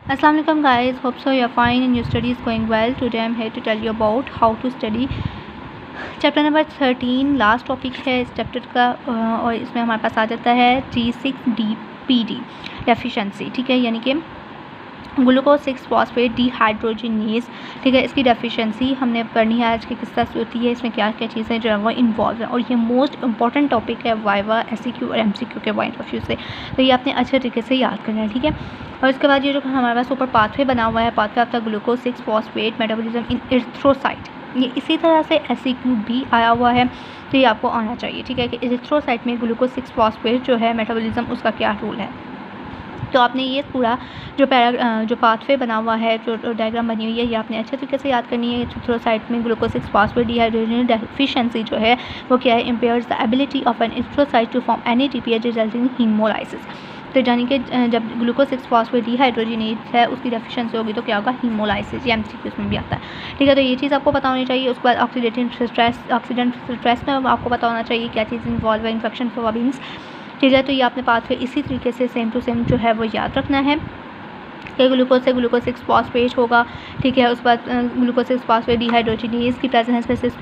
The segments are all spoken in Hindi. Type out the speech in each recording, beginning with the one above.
Assalamualaikum guys, hope so you're fine and your study is going well. Today I'm here to tell you about how to study chapter number 13 last topic है इस चैप्टर का और इसमें हमारे पास आ जाता है G6DPD डेफिशिएंसी। ठीक है, यानी कि ग्लूकोज 6 फॉस्फेट डिहाइड्रोजिनेज। ठीक है, इसकी डेफिशिएंसी हमने करनी है आज की किस तरह से होती है, इसमें क्या क्या चीज़ें जो है वो इन्वॉल्व है और ये मोस्ट इंपॉर्टेंट टॉपिक है वाइवा SEQ और MCQ के पॉइंट ऑफ व्यू से, तो ये आपने अच्छे तरीके से याद करना है। ठीक है, और इसके बाद ये जो हमारे पास ऊपर पाथवे बना हुआ है, pathway of the glucose 6 phosphate metabolism in erythrocyte, ये इसी तरह से SEQ भी आया हुआ है, तो ये आपको आना चाहिए। ठीक है, कि एरिथ्रोसाइट में ग्लूकोज 6 फॉस्फेट जो है मेटाबॉलिज्म उसका क्या रोल है। तो आपने ये पूरा जो पाथवे बना हुआ है, जो डायग्राम बनी हुई है, ये आपने अच्छे तरीके से याद करनी है। एरिथ्रोसाइट में ग्लूकोज 6 फॉस्फेट डिहाइड्रोजिनेज डेफिशिएंसी जो है वो क्या है, impairs the ability of an erythrocyte to form NADPH resulting in haemolysis. तो यानी कि जब ग्लूकोज 6 फॉस्फेट डिहाइड्रोजिनेज है उसकी डेफिशिएंसी होगी तो क्या होगा, हीमोलाइसिस। ये MCQ में भी आता है। ठीक है, तो ये चीज़ आपको पता होनी चाहिए। उसके बाद ऑक्सीडेटिव स्ट्रेस में आपको पता होना चाहिए क्या चीज़ इन्वॉल्व है, इन्फेक्शन प्रोबेबिलिटीज। ठीक है, तो ये आपने पाथवे इसी तरीके से सेम टू सेम जो है वो याद रखना है कि ग्लूकोज से ग्लूकोज 6 फॉस्फेट होगा। ठीक है, उसके बाद ग्लूकोज 6 फॉस्फेट डिहाइड्रोजिनेज की प्रेजेंस में 6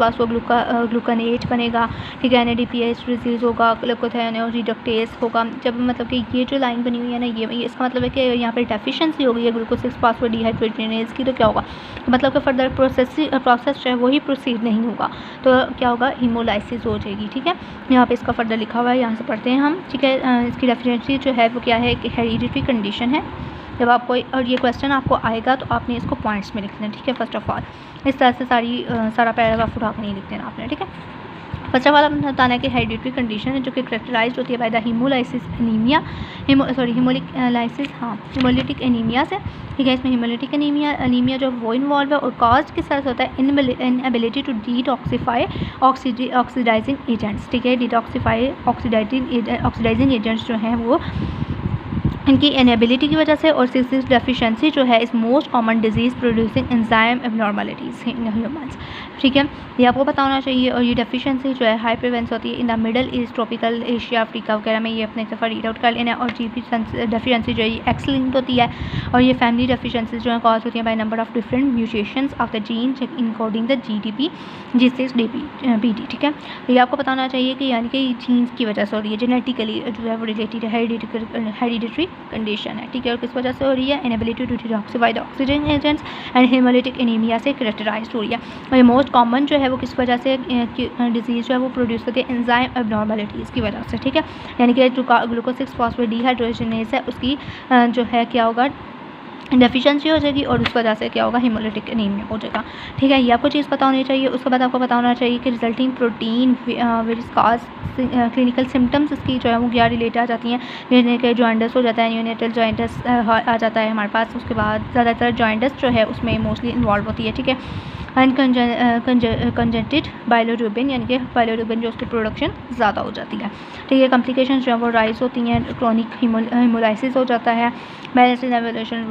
ग्लूकानेट बनेगा। ठीक है, NADPH रिलीज होगा, ग्लूकोथायोन रिडक्टेज होगा। जब मतलब कि ये जो लाइन बनी हुई है ना, ये इसका मतलब है कि यहाँ पर डेफिशिएंसी हो गई है ग्लूकोज 6 फॉस्फेट डिहाइड्रोजिनेज की, तो क्या होगा, मतलब कि फर्दर प्रोसेस जो है वही प्रोसीड नहीं होगा, तो क्या होगा, हीमोलाइसिस हो जाएगी। ठीक है, यहाँ पे इसका फर्दर लिखा हुआ है, यहाँ से पढ़ते हैं हम। ठीक है, इसकी डेफिशिएंसी जो है वो क्या है कि हेरिडिटरी कंडीशन है। जब आपको और ये क्वेश्चन आपको आएगा तो आपने इसको पॉइंट्स में लिखना है। ठीक है, फर्स्ट ऑफ ऑल इस तरह से सारा पैराग्राफ उठा कर नहीं लिख देना आपने। ठीक है, फर्स्ट ऑफ ऑल आपने बताना है कि हेरिडिटरी कंडीशन है जो कि करेक्टराइज होती है by the haemolysis anaemia, haemolytic anaemia से। ठीक है, इसमें हीमोलिटिक एनीमिया जो वो इन्वॉल्व है और कॉज किस तरह से होता है, inability to detoxify oxidising agents. ठीक है, डिटॉक्सिफाई ऑक्सीडाइजिंग एजेंट्स जो हैं वो इनकी इनएबिलिटी की वजह से, और सिक्स डेफिशिएंसी जो है इस most common disease producing enzyme abnormalities in humans. ठीक है, ये आपको पता होना चाहिए। और ये डेफिशिएंसी जो है हाई प्रेवेंस होती है in the middle east, tropical Asia, Africa वगैरह में, ये अपने दफ़ा रीड आउट कर लेना। और GP डेफिशिएंसी जो है ये एक्स लिंक्ड होती है, और ये फैमिली डेफिशिएंसीज जो है कॉज होती है by number of different mutations of the gene encoding the G6PD। ठीक है, ये आपको पता होना चाहिए कि यानी कि जीन्स की वजह से हो रही है, जेनेटिकली जो है वो रिलेटेड हेरिडिटरी कंडीशन है। ठीक है, और किस वजह से हो रही है, inability to detoxify the oxygen agents and haemolytic anaemia से करेक्टराइज्ड हो रही है। और ये मोस्ट कॉमन जो है वो किस वजह से डिजीज़ जो है वो प्रोड्यूस होती है, एंजाइम एबनॉर्मलिटीज़ की वजह से। ठीक है, यानी कि जो ग्लूकोज 6 फॉस्फेट डिहाइड्रोजिनेज है उसकी जो है क्या होगा, डेफिशिएंसी हो जाएगी, और उस वजह से क्या होगा, हीमोलिटिक एनीमिया हो जाएगा। ठीक है, ये आपको चीज़ पता होनी चाहिए। उसके बाद आपको पता होना चाहिए कि resulting protein which cause clinical symptoms इसकी जो है वो क्या रिलेट आ जाती हैं, जैसे कि जॉइंटस हो जाता है, न्यूनेटल जॉइंटस आ जाता है हमारे पास। उसके बाद ज़्यादातर जॉइंटस जो है उसमें मोस्टली इन्वॉल्व होती है। ठीक है, एंड कंजेंटेड बाइलोरुबिन, यानी कि बाइलोरुबिन जो उसकी प्रोडक्शन ज़्यादा हो जाती है। ठीक है, कॉम्प्लिकेशन जो है वो राइज होती हैं, क्रॉनिक हीमोलाइसिस हो जाता है, बैलेंस इन एवोल्यूशन।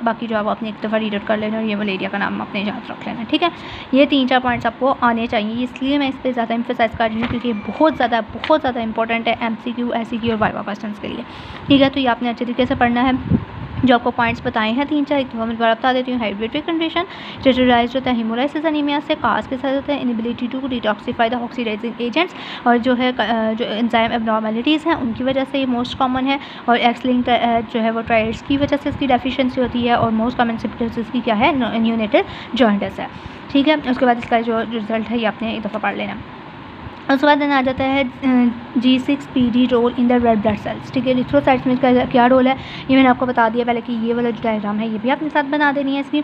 बाकी जो आप अपनी एक दफ़ा रीड आउट कर लेना और ये मलेरिया का नाम अपने याद रख लेना। ठीक है, ये 3-4 पॉइंट्स आपको आने चाहिए, इसलिए मैं इस पर ज़्यादा एम्फेसाइज कर रही हूँ क्योंकि ये बहुत ज़्यादा इंपॉर्टेंट है MCQ SEQ और वाइवा क्वेश्चंस के लिए। ठीक है, तो ये आपने अच्छे तरीके से पढ़ना है। जो आपको पॉइंट्स बताए हैं 3-4 एक दफ़ा मैं दोबारा बता देती हूँ। हेरिडिटरी कंडीशन टेरराइज होता है हीमोलाइसिस एनीमिया से, काज के साथ होता है inability to detoxify the oxidising agents, और जो है जो एंजाइम एबनॉर्मलिटीज़ हैं उनकी वजह से ये मोस्ट कॉमन है। और एक्स लिंक्ड जो है वो ट्राइड्स की वजह से इसकी डेफिशिएंसी होती है, और मोस्ट कॉमन सिम्पटम्स इसकी क्या है, न्यूनेटल जॉइंटस है। ठीक है, उसके बाद इसका जो रिजल्ट है ये आपने एक दफ़ा पढ़ लेना। उसके बाद आ जाता है G6PD role in the red blood cells. ठीक है, एरिथ्रोसाइट्स में इसका क्या रोल है ये मैंने आपको बता दिया पहले कि ये वाला जो डायग्राम है ये भी आपने साथ बना देनी है इसकी।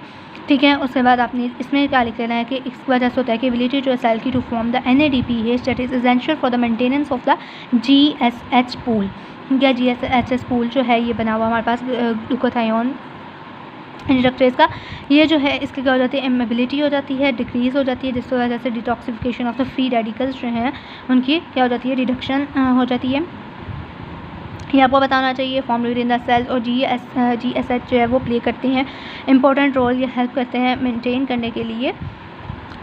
ठीक है, उसके बाद आपने इसमें क्या लिख लेना है कि इस वजह से होता है कि एबिलिटी जो सेल की to form the NADPH that is essential for the maintenance of the GSH pool. क्या GSH पूल जो है ये बना हुआ हमारे पास ग्लूकोथायोन रिडक्टेज का, ये जो है इसकी क्या हो जाती है, एबिलिटी हो जाती है, डिक्रीज़ हो जाती है, जिसकी वजह से detoxification of the free radicals जो हैं उनकी क्या हो जाती है, रिडक्शन हो जाती है। ये आपको बताना चाहिए। Form within the cells और GSH जो है वो प्ले करते हैं इंपॉर्टेंट रोल, ये हेल्प करते हैं मेंटेन करने के लिए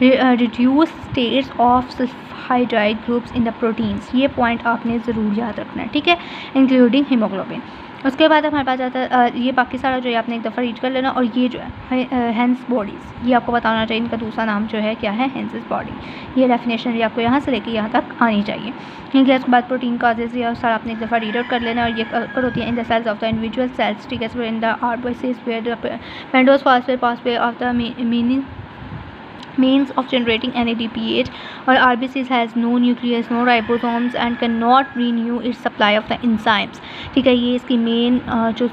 reduce states of sulphydryl groups in the proteins. ये पॉइंट आपने ज़रूर याद रखना है। ठीक है, इंक्लूडिंग हीमोग्लोबिन। उसके बाद हमारे पास आता है ये बाकी सारा जो है आपने एक दफ़ा रीड कर लेना। और ये जो है हेंस बॉडीज़, ये आपको बताना चाहिए, इनका दूसरा नाम जो है क्या है, हेंस बॉडी। ये डेफिनेशन भी आपको यहाँ से लेके यहाँ तक आनी चाहिए, ठीक है। उसके बाद प्रोटीन काजेज ये सारा आपने एक दफ़ा रीड आउट कर लेना। और ये कर होती है in the cells of the individual cells, ठीक है। In the RBCs where the pentose pathway of the means of generating NADPH, or RBCs has no nucleus, no ribosomes and cannot renew its supply of the enzymes, ठीक है। ये इसकी मेन जो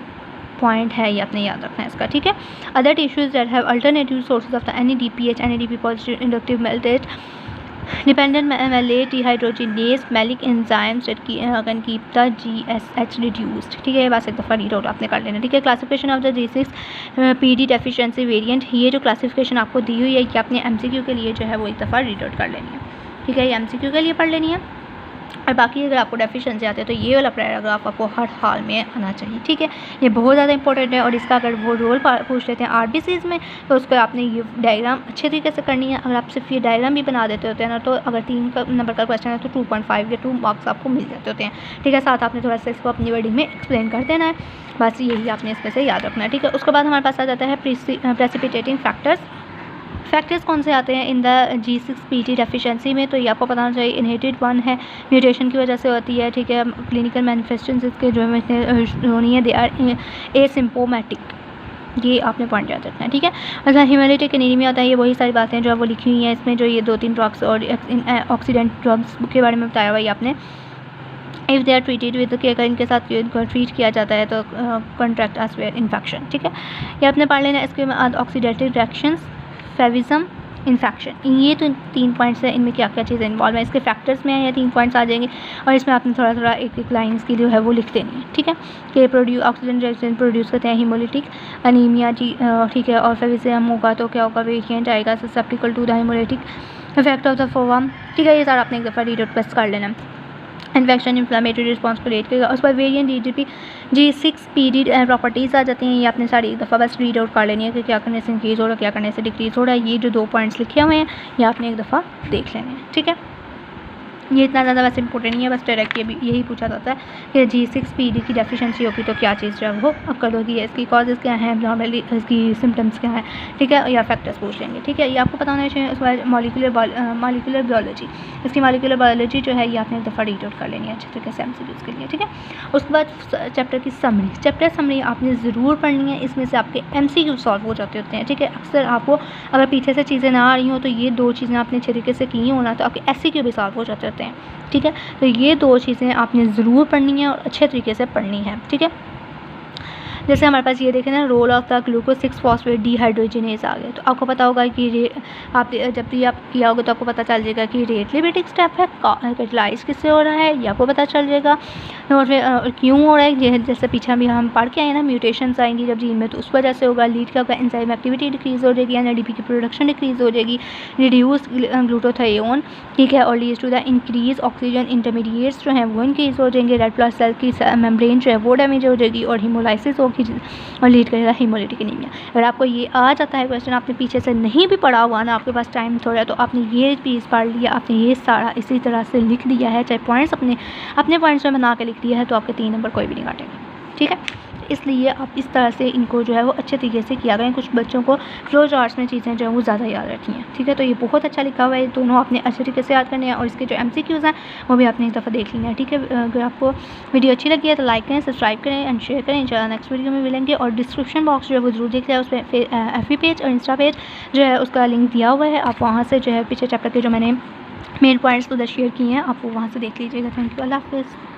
पॉइंट है ये आपने याद रखना है इसका, ठीक है। Other tissues that have alternative sources of the NADP positive inductive melted dependent malate dehydrogenase malic enzymes that can keep the GSH reduced, ठीक है। ये बात एक दफ़ा रीड आउट आपने कर लेना, ठीक है। Classification of the G6 PD deficiency variant, ये जो क्लासिफिकेशन आपको दी हुई है कि आपने MCQ के लिए जो है वो एक दफ़ा रीड आउट कर लेनी है, ठीक है। ये MCQ के लिए पढ़ लेनी है। और बाकी अगर आपको डेफिशिएंसी आती है तो ये वाला पैराग्राफ आपको हर हाल में आना चाहिए, ठीक है। ये बहुत ज़्यादा इंपॉर्टेंट है। और इसका अगर वो रोल पूछ लेते हैं RBCs में तो उसको आपने ये डायग्राम अच्छे तरीके से करनी है। अगर आप सिर्फ ये डायग्राम भी बना देते होते हैं ना, तो अगर 3 नंबर का क्वेश्चन है तो 2.5 या 2 मार्क्स आपको मिल जाते होते हैं, ठीक है। साथ आपने थोड़ा सा इसको अपनी वर्डिंग में एक्सप्लेन कर देना है, बस यही आपने इसमें से याद रखना है, ठीक है। उसके बाद हमारे पास आ जाता है प्रेसिपिटेटिंग फैक्टर्स कौन से आते हैं in the G6 PD deficiency में, तो ये आपको बताना चाहिए। इनहेरिटेड वन है, म्यूटेशन की वजह से होती है, ठीक है। क्लिनिकल मैनिफेस्टेशंस इसके जो है होनी है, दे आर एसिम्प्टोमेटिक, ये आपने पॉइंट याद रखना है, ठीक है। अच्छा, हेमोलिटिक एनीमिया होता है, ये वही सारी बातें जो है वो लिखी हुई हैं इसमें, जो ये 2-3 ड्रग्स और ऑक्सीडेंट ड्रग्स के बारे में बताया हुआ है आपने। If they are treated with के, अगर इनके साथ ट्रीट किया जाता है तो कॉन्ट्रैक्ट एसवेयर इन्फेक्शन, ठीक है। ये आपने पढ़ लेना। इसके बाद ऑक्सीडेटिव रिएक्शंस, फेविज्म, इन्फेक्शन, ये तो 3 पॉइंट्स हैं। इनमें क्या क्या चीज़ें इन्वॉल्व हैं इसके फैक्टर्स में है, 3 पॉइंट्स आ जाएंगे। और इसमें आपने थोड़ा थोड़ा एक लाइन्स की जो है वो लिख देनी है, ठीक है। कि ऑक्सीजन रिएक्शन प्रोड्यूस करते हैं हीमोलिटिक अनीमिया, जी, ठीक है। और फेविज्म होगा तो क्या होगा, वेरिएंट आएगा susceptible to the haemolytic effect of the form, ठीक है। ये सारा आपने एक दफ़ा रीड आउट कर लेना। इन्फेक्शन इन्फ्लामेटरी रिस्पॉन्स को रेट करेगा। उस पर वेरिएंट G6 PD प्रॉपर्टीज़ आ जाती हैं, ये आपने सारी एक दफ़ा बस रीड आउट कर लेनी है कि क्या करने से इंक्रीज़ हो रहा है, क्या करने से डिक्रीज़ हो रहा है। ये जो 2 पॉइंट्स लिखे हुए हैं ये आपने एक दफ़ा देख लेने हैं, ठीक है। ये इतना ज़्यादा वैसे इंपॉर्टेंट नहीं है, बस डायरेक्ट यही पूछा जाता है कि G6 PD की डेफिशिएंसी होगी तो क्या चीज़ जो है वो अक्कल होगी है, इसकी कॉजेज़ क्या हैं, नॉर्मली इसकी सिम्टम्स क्या हैं, ठीक है, या फैक्टर्स पूछ लेंगे, ठीक है। ये आपको पता होना चाहिए। उसके बाद मॉलिक्यूलर बायोलॉजी, इसकी मॉलिक्यूलर बायोलॉजी जो है ये आपने एक दफ़ा रीड आउट कर लेनी है अच्छे तरीके से MCQs के लिए, ठीक है। उसके बाद चैप्टर की समरी आपने ज़रूर पढ़नी है, इसमें से आपके MCQ सॉल्व हो जाते होते हैं, ठीक है। अक्सर आपको अगर पीछे से चीज़ें ना आ रही हो तो ये 2 चीज़ें आपने अच्छे तरीके से की होना तो आपके SCQ भी सॉल्व हो जाते हैं, ठीक है। तो ये 2 चीज़ें आपने ज़रूर पढ़नी है और अच्छे तरीके से पढ़नी है, ठीक है। जैसे हमारे पास ये देखें ना, role of the glucose six phosphate dehydrogenase आ गए, तो आपको पता होगा कि आप जब भी आप किया होगा तो आपको पता चल जाएगा कि रेट लिमिटिंग स्टेप है, कैटलाइज किससे हो रहा है ये आपको पता चल जाएगा। और फिर क्यों हो रहा है, जैसे पीछे भी हम पढ़ के आए ना, म्यूटेशंस आएंगी जब जीन में तो उस वजह से होगा। लीड क्या होगा, एंजाइम एक्टिविटी डिक्रीज़ हो जाएगी, NADP की प्रोडक्शन डिक्रीज़ हो जाएगी, रिड्यूस ग्लूटाथियोन, ठीक है। और leads to the increase oxygen intermediates जो हैं वो इंक्रीज़ हो जाएंगे, रेड ब्लड सेल की मेम्ब्रेन जो है वो डैमेज हो जाएगी और हीमोलाइसिस होगी और लीड करेगा हीमोलिटिक एनीमिया। अगर आपको ये आ जाता है क्वेश्चन, आपने पीछे से नहीं भी पढ़ा हुआ ना, आपके पास टाइम थोड़ा है तो आपने ये पीस पढ़ लिया, आपने ये सारा इसी तरह से लिख दिया है, चाहे पॉइंट्स अपने पॉइंट्स में बना के लिख दिया है, तो आपके 3 नंबर कोई भी नहीं काटेगा, ठीक है। इसलिए आप इस तरह से इनको जो है वो अच्छे तरीके से किया गया है। कुछ बच्चों को फ्लो चार्ट्स में चीज़ें जो है वो ज़्यादा याद रहती हैं, ठीक है। तो ये बहुत अच्छा लिखा हुआ है, दोनों आपने अच्छे तरीके से याद करने हैं और इसके जो MCQs हैं वो भी आपने एक दफ़ा देख लेना है, ठीक है। अगर आपको वीडियो अच्छी लगी है तो लाइक करें, सब्सक्राइब करें एंड शेयर करें। इंशाल्लाह नेक्स्ट वीडियो में मिलेंगे। और डिस्क्रिप्शन बॉक्स जो है वो जरूर देख लें, उसमें FB पेज और इंस्टा पेज जो है उसका लिंक दिया हुआ है, आप वहाँ से जो है पीछे चैप्टर के जो मैंने मेन पॉइंट्स उधर शेयर किए हैं आप वो वहाँ से देख लीजिएगा। थैंक यू, अल्लाह हाफ़िज़।